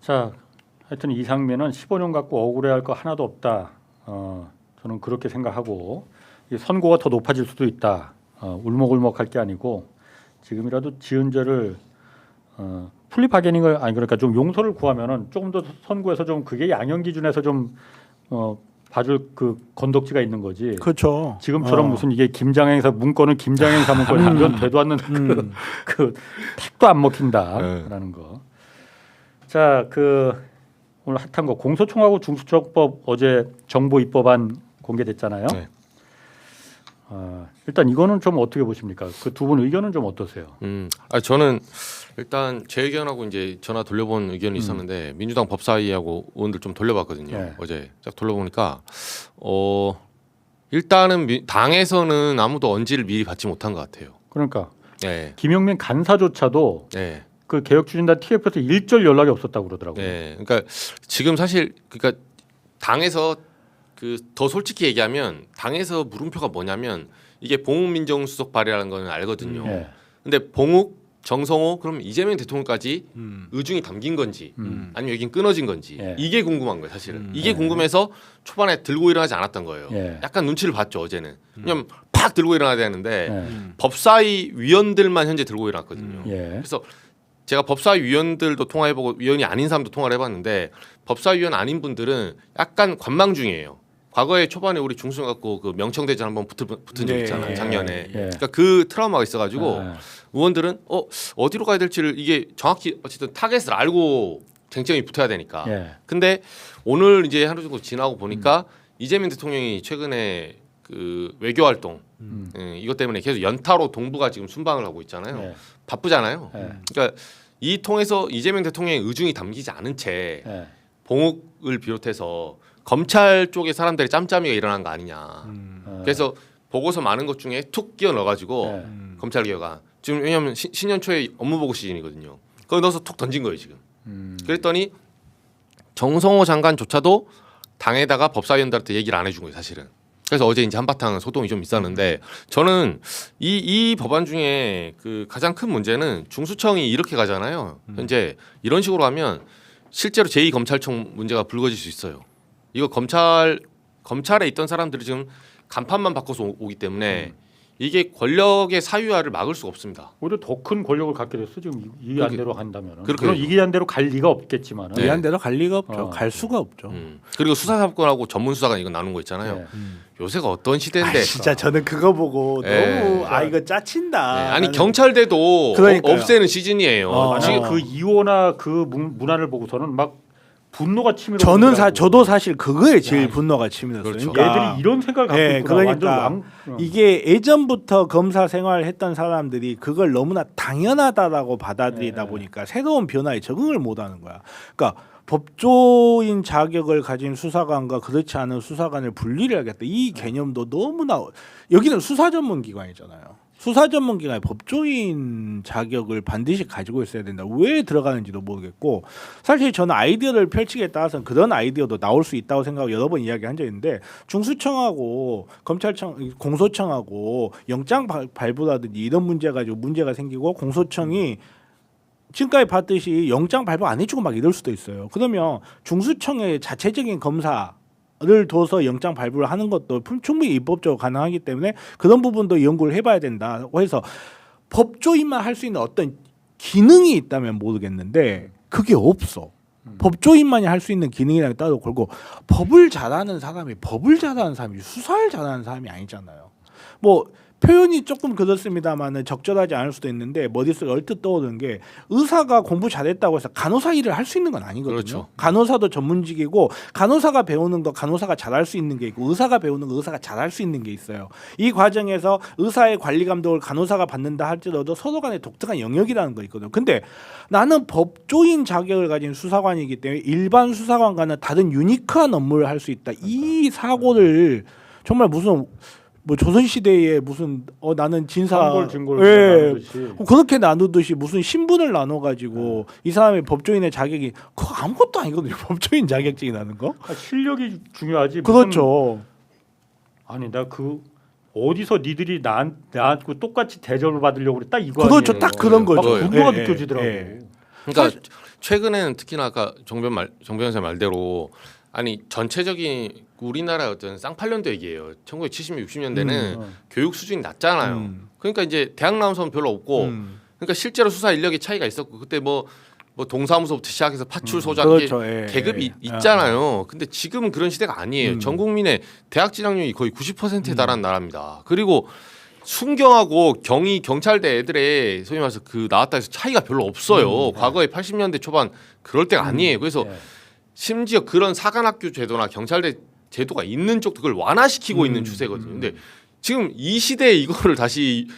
자, 하여튼 이상민은 15년 갖고 억울해할 거 하나도 없다. 저는 그렇게 생각하고 이 선고가 더 높아질 수도 있다. 울먹울먹할 게 아니고 지금이라도 지은 죄를 플리 바게닝을 아니 그러니까 좀 용서를 구하면은 조금 더 선고해서 좀 그게 양형 기준에서 좀 봐줄 그 건덕지가 있는 거지. 그렇죠. 지금처럼 무슨 이게 김장행사 문건은 김장행사 문건 하면 되도 않는 그 택도 안 먹힌다라는 거. 자, 오늘 핫한 거 공소청하고 중수청법 어제 정보 입법안 공개됐잖아요. 네. 일단 이거는 좀 어떻게 보십니까? 그 두 분 의견은 좀 어떠세요? 저는 일단 제 의견하고 이제 전화 돌려본 의견이 있었는데 민주당 법사위하고 의원들 좀 돌려봤거든요. 네. 어제 쫙 돌려보니까 일단은 당에서는 아무도 언지를 미리 받지 못한 것 같아요. 그러니까 네. 김용민 간사조차도 네. 그 개혁추진단 TF에서 일절 연락이 없었다고 그러더라고요. 네. 그러니까 지금 사실 그러니까 당에서 더 솔직히 얘기하면 당에서 물음표가 뭐냐면 이게 봉욱 민정수석 발의라는 거는 알거든요. 네. 근데 봉욱, 정성호 그럼 이재명 대통령까지 의중이 담긴 건지 아니면 여긴 끊어진 건지 예. 이게 궁금한 거예요 사실은. 이게 궁금해서 초반에 들고 일어나지 않았던 거예요. 예. 약간 눈치를 봤죠 어제는. 왜냐면 팍 들고 일어나야 되는데 예. 법사위 위원들만 현재 들고 일어났거든요. 예. 그래서 제가 법사위 위원들도 통화해보고 위원이 아닌 사람도 통화를 해봤는데 법사위 위원 아닌 분들은 약간 관망 중이에요. 과거에 초반에 우리 중수청 갖고 그 명청대전 한번 붙은 적 있잖아요. 네. 작년에. 예. 그러니까 그 트라우마가 있어가지고 예. 의원들은 어디로 가야 될지를 이게 정확히 어쨌든 타겟을 알고 쟁점이 붙어야 되니까. 예. 근데 오늘 이제 하루 정도 지나고 보니까 이재명 대통령이 최근에 그 외교 활동 이것 때문에 계속 연타로 동부가 지금 순방을 하고 있잖아요. 예. 바쁘잖아요. 예. 그러니까 이 통해서 이재명 대통령의 의중이 담기지 않은 채 예. 봉욱을 비롯해서 검찰 쪽에 사람들이 짬짬이가 일어난 거 아니냐. 그래서 보고서 많은 것 중에 툭 끼워 넣어가지고 예. 검찰 개혁안 지금 왜냐하면 신년 초에 업무 보고 시즌이거든요. 그거 넣어서 툭 던진 거예요 지금. 그랬더니 정성호 장관조차도 당에다가 법사위원들한테 얘기를 안 해준 거예요 사실은. 그래서 어제 이제 한바탕 소동이 좀 있었는데 저는 이 법안 중에 그 가장 큰 문제는 중수청이 이렇게 가잖아요. 현재 이런 식으로 하면 실제로 제2검찰청 문제가 불거질 수 있어요. 이거 검찰에 있던 사람들이 지금 간판만 바꿔서 오기 때문에 이게 권력의 사유화를 막을 수가 없습니다. 오히려 더 큰 권력을 갖게 됐어 지금 이 안대로 한다면. 그렇게 그럼 이 안대로 갈 리가 없겠지만은. 네. 이한 대로 갈 리가 없죠. 갈 수가 없죠. 그리고 수사사건하고 전문수사관 이거 나눈 거 있잖아요. 네. 요새가 어떤 시대인데. 진짜 저는 그거 보고 예. 너무 이거 짜친다. 네, 아니 나는- 경찰대도 그러니까요. 없애는 시즌이에요. 지금 지금 그 이호나 그 문안을 보고서는 막 분노가 치밀어. 저도 사실 그거에 제일 분노가 치밀었어요. 그렇죠. 얘들이 이런 생각을 갖고 예, 있구나. 완전 그러니까 왕. 이게 예전부터 검사 생활을 했던 사람들이 그걸 너무나 당연하다라고 받아들이다 네. 보니까 새로운 변화에 적응을 못하는 거야. 그러니까 법조인 자격을 가진 수사관과 그렇지 않은 수사관을 분리를 하겠다. 이 개념도 너무나 여기는 수사 전문 기관이잖아요. 수사 전문 기관의 법조인 자격을 반드시 가지고 있어야 된다. 왜 들어가는지도 모르겠고 사실 저는 아이디어를 펼치기에 따라서는 그런 아이디어도 나올 수 있다고 생각하고 여러 번 이야기한 적이 있는데 중수청하고 검찰청, 공소청하고 영장 발부라든지 이런 문제 가지고 문제가 생기고 공소청이 지금까지 봤듯이 영장 발부 안 해주고 막 이럴 수도 있어요. 그러면 중수청의 자체적인 검사를 둬서 영장 발부를 하는 것도 충분히 입법적으로 가능하기 때문에 그런 부분도 연구를 해봐야 된다고 해서 법조인만 할 수 있는 어떤 기능이 있다면 모르겠는데 그게 없어. 법조인만이 할 수 있는 기능이라는 따로 걸고 법을 잘하는 사람이 수사를 잘하는 사람이 아니잖아요. 뭐 표현이 조금 그렇습니다만은 적절하지 않을 수도 있는데 머릿속에 얼뜻 떠오르는 게 의사가 공부 잘했다고 해서 간호사 일을 할 수 있는 건 아니거든요. 그렇죠. 간호사도 전문직이고 간호사가 배우는 거 간호사가 잘할 수 있는 게 있고 의사가 배우는 거 의사가 잘할 수 있는 게 있어요. 이 과정에서 의사의 관리 감독을 간호사가 받는다 할지라도 서로 간의 독특한 영역이라는 거 있거든요. 근데 나는 법조인 자격을 가진 수사관이기 때문에 일반 수사관과는 다른 유니크한 업무를 할 수 있다. 이 사고를 정말 무슨 뭐 조선 시대에 무슨 나는 진사 상골 진골 예. 나누듯이. 그렇게 나누듯이 무슨 신분을 나눠 가지고 이 사람의 법조인의 자격이 그거 아무것도 아니거든요. 법조인 자격증이 나는 거. 실력이 중요하지. 무슨- 그렇죠. 아니 나 그 어디서 니들이 나한테 똑같이 대접을 받으려고 그래 딱 이거 그렇죠. 아니에요. 딱 그런 거죠. 막 분노가 예, 느껴지더라고. 예. 그러니까 최근에는 특히나 아까 정변 선생 말대로 아니 전체적인 우리나라 어떤 쌍팔년도 얘기예요. 1970, 60년대는 교육 수준이 낮잖아요. 그러니까 이제 대학 나온 사람 별로 없고, 그러니까 실제로 수사 인력의 차이가 있었고 그때 뭐 동사무소부터 시작해서 파출소장 그렇죠. 예, 계급이 예. 있잖아요. 근데 지금은 그런 시대가 아니에요. 전 국민의 대학 진학률이 거의 90%에 달하는 나라입니다. 그리고 순경하고 경위 경찰대 애들의 소위 말해서 그 나왔다 해서 차이가 별로 없어요. 과거에 80년대 초반 그럴 때가 아니에요. 그래서 예. 심지어 그런 사관학교 제도나 경찰대 제도가 있는 쪽도 그걸 완화시키고 있는 추세거든요. 근데 지금 이 시대에 이거를 다시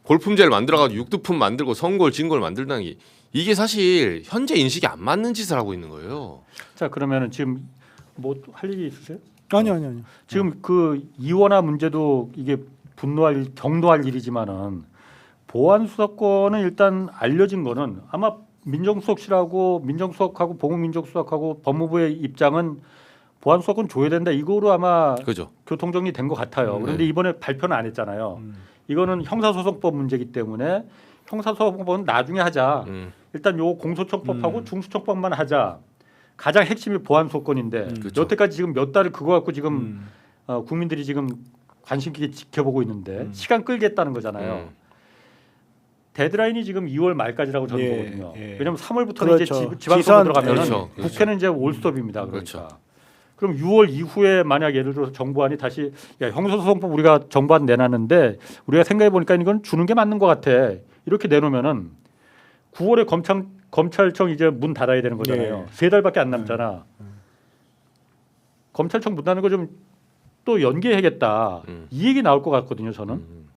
골품제를 만들어가지고 육두품 만들고 선골 진골 만들다는 게 이게 사실 현재 인식이 안 맞는 짓을 하고 있는 거예요. 자 그러면은 지금 뭐 할 얘기 있으세요? 아니요. 지금 그 이원화 문제도 이게 분노할 경노할 일이지만은 보안 수사권은 일단 알려진 거는 아마 민정수석실하고 민정수석하고 보건민정수석하고 법무부의 입장은 보안 수사권 줘야 된다 이거로 아마 그죠? 교통정리 된 것 같아요. 그런데 이번에 발표는 안 했잖아요. 이거는 형사소송법 문제이기 때문에 형사소송법은 나중에 하자. 일단 요 공소청법하고 중수청법만 하자. 가장 핵심이 보안 수사권인데 그렇죠. 여태까지 지금 몇 달을 그거 갖고 지금 국민들이 지금 관심 깊게 지켜보고 있는데 시간 끌겠다는 거잖아요. 데드라인이 지금 2월 말까지라고 저는 예, 보거든요. 예. 왜냐하면 3월부터는 그렇죠. 이제 지방선거 들어가면 그렇죠. 그렇죠. 국회는 이제 올스톱입니다. 그러니까. 그렇죠. 그럼 6월 이후에 만약 예를 들어서 정부안이 다시 야, 형사소송법 우리가 정부안 내놨는데 우리가 생각해 보니까 이건 주는 게 맞는 것 같아. 이렇게 내놓으면은 9월에 검찰청 이제 문 닫아야 되는 거잖아요. 예. 3달밖에 안 남잖아. 검찰청 문 닫는 거 좀 또 연기해야겠다. 이 얘기 나올 것 같거든요. 저는.